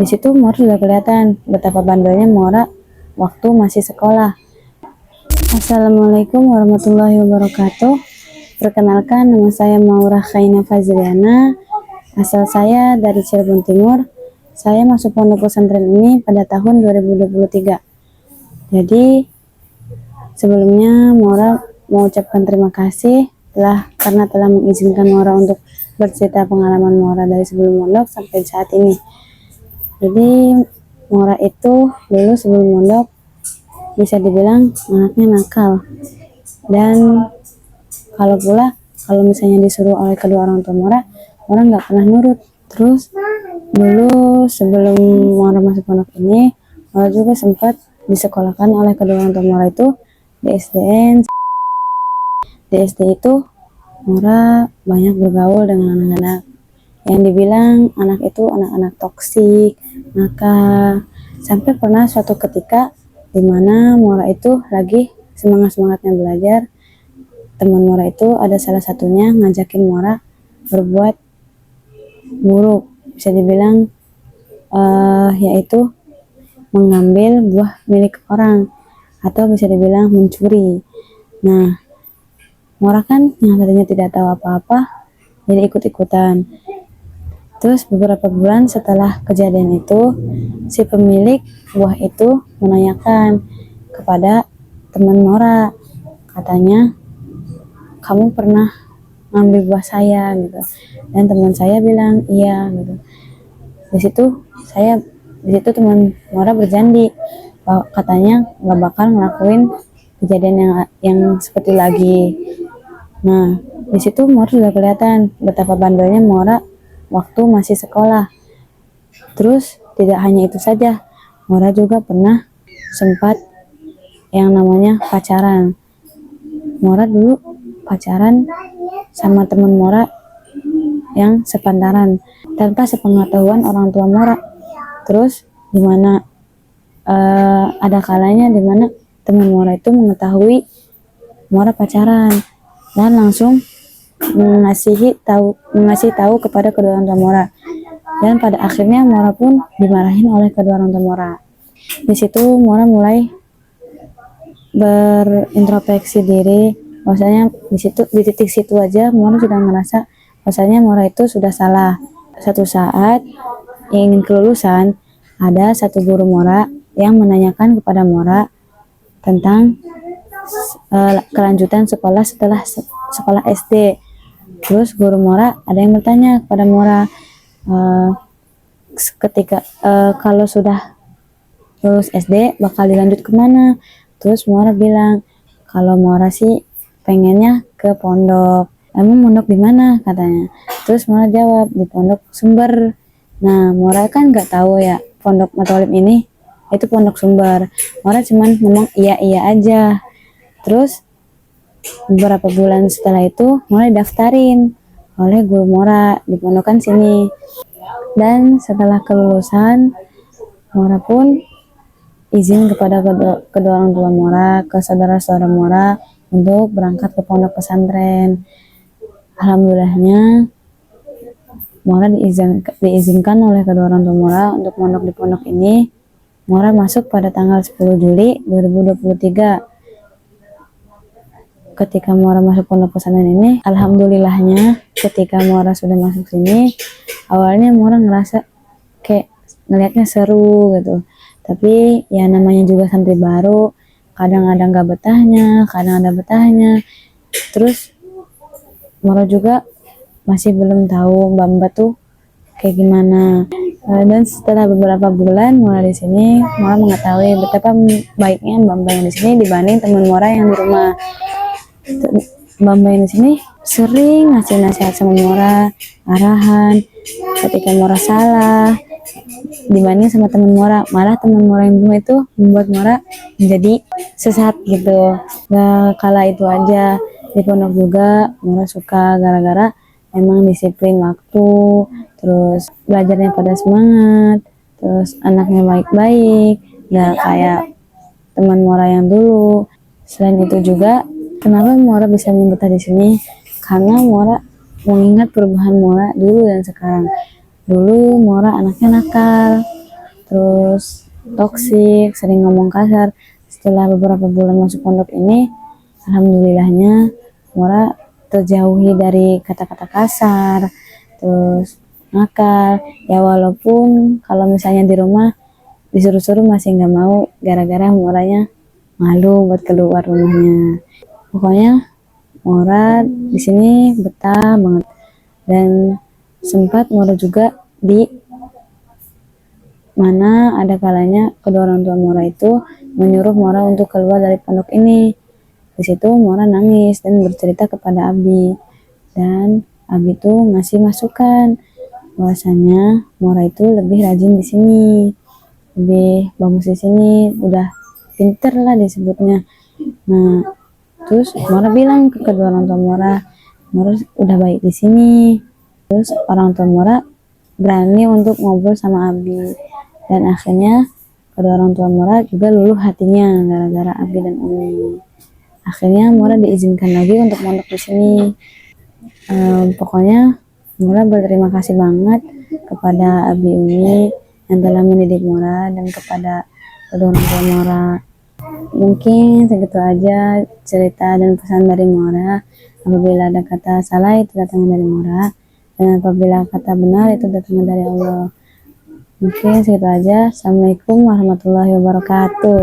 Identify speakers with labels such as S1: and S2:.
S1: Di situ Mora sudah kelihatan betapa bandelnya Mora waktu masih sekolah. Assalamualaikum warahmatullahi wabarakatuh. Perkenalkan, nama saya Maura Khaina Fazriana. Asal saya dari Cirebon Timur. Saya masuk pondok pesantren ini pada tahun 2023. Jadi sebelumnya Maura mengucapkan terima kasih karena telah mengizinkan Maura untuk bercerita pengalaman Maura dari sebelum mondok sampai saat ini. Jadi Maura itu dulu sebelum mondok bisa dibilang anaknya nakal, dan kalau misalnya disuruh oleh kedua orang tua Maura nggak pernah nurut. Terus dulu sebelum Maura masuk pondok ini, Maura juga sempat disekolahkan oleh kedua orang tua Maura itu di SDN. Di SD itu Maura banyak bergaul dengan anak-anak yang dibilang anak itu anak-anak toksik, nakal. Sampai pernah suatu ketika di mana Maura itu lagi semangat-semangatnya belajar, teman Maura itu ada salah satunya ngajakin Maura berbuat buruk, bisa dibilang yaitu mengambil buah milik orang atau bisa dibilang mencuri. Nah, Maura kan yang tadinya tidak tahu apa-apa jadi ikut-ikutan. Terus beberapa bulan setelah kejadian itu, si pemilik buah itu menanyakan kepada teman Maura, katanya, kamu pernah ngambil buah saya gitu. Dan teman saya bilang iya gitu. Di situ teman Maura berjanji bahwa katanya nggak bakal ngelakuin kejadian yang seperti lagi. Nah, di situ Maura sudah kelihatan betapa bandelnya Maura waktu masih sekolah. Terus tidak hanya itu saja, Maura juga pernah sempat yang namanya pacaran. Maura dulu pacaran sama teman Maura yang sepantaran tanpa sepengetahuan orang tua Maura. Terus dimana ada kalanya dimana teman Maura itu mengetahui Maura pacaran dan langsung mengasih tahu kepada kedua orang tua Maura, dan pada akhirnya Maura pun dimarahin oleh kedua orang tua Maura. Di situ Maura mulai berintrospeksi diri, bahwasanya di titik situ aja Maura sudah merasa bahwasanya Maura itu sudah salah. Satu saat ingin kelulusan, ada satu guru Maura yang menanyakan kepada Maura tentang kelanjutan sekolah setelah sekolah SD. Terus guru Maura ada yang bertanya kepada Maura, kalau sudah lulus SD bakal dilanjut kemana? Terus Maura bilang kalau Maura sih pengennya ke pondok. Emang pondok di mana katanya? Terus Maura jawab di Pondok Sumber. Nah, Maura kan nggak tahu ya pondok Matolib ini itu Pondok Sumber. Maura cuman ngomong iya aja. Terus beberapa bulan setelah itu Maura daftarin oleh guru Maura di pondokan sini. Dan setelah kelulusan, Maura pun izin kepada kedua orang tua Maura, ke saudara-saudara Maura untuk berangkat ke pondok pesantren. Alhamdulillahnya Maura diizinkan oleh kedua orang tua Maura untuk mondok di pondok ini. Maura masuk pada tanggal 10 Juli 2023. Ketika Maura masuk pondok pesantren ini, alhamdulillahnya ketika Maura sudah masuk sini, awalnya Maura ngerasa kayak ngelihatnya seru gitu. Tapi ya namanya juga santri baru, kadang ada nggak betahnya, kadang ada betahnya. Terus Maura juga masih belum tahu Mbak tuh kayak gimana. Dan setelah beberapa bulan Maura di sini, Maura mengetahui betapa baiknya Mbak yang di sini dibanding teman Maura yang di rumah. Mbak yang di sini sering ngasih nasihat sama Maura, arahan ketika Maura salah, dibanding sama teman Maura. Malah teman Maura yang dulu itu membuat Maura menjadi sesat gitu. Nah, kala itu aja di pondok juga Maura suka gara-gara emang disiplin waktu, terus belajarnya pada semangat, terus anaknya baik-baik, gak kayak teman Maura yang dulu. Selain itu juga, kenapa Maura bisa betah di sini? Karena Maura mengingat perubahan Maura dulu dan sekarang. Dulu Maura anaknya nakal, terus toksik, sering ngomong kasar. Setelah beberapa bulan masuk pondok ini, alhamdulillahnya Mora terjauhi dari kata-kata kasar, terus nakal. Ya walaupun kalau misalnya di rumah disuruh-suruh masih nggak mau, gara-gara Moranya malu buat keluar rumahnya. Pokoknya Mora di sini betah banget, dan sempat Mora juga di mana ada kalanya kedua orang tua Mora itu menyuruh Mora untuk keluar dari pondok ini. Di situ Mora nangis dan bercerita kepada Abi, dan Abi itu ngasih masukan bahwasanya Mora itu lebih rajin di sini, lebih bagus di sini, udah pinter lah disebutnya. Nah, terus Mora bilang ke kedua orang tua Mora, Mora udah baik di sini. Terus orang tua Mora berani untuk ngobrol sama Abi, dan akhirnya kedua orang tua Mora juga luluh hatinya gara-gara Abi dan Umi. Akhirnya Mora diizinkan lagi untuk mondok di sini. Pokoknya Mora berterima kasih banget kepada Abi Umi yang telah mendidik Mora, dan kepada kedua orang tua Mora. Mungkin segitu aja cerita dan pesan dari Mora. Apabila ada kata salah itu datangnya dari Mora, dan apabila kata benar itu datangnya dari Allah. Mungkin segitu aja. Assalamualaikum warahmatullahi wabarakatuh.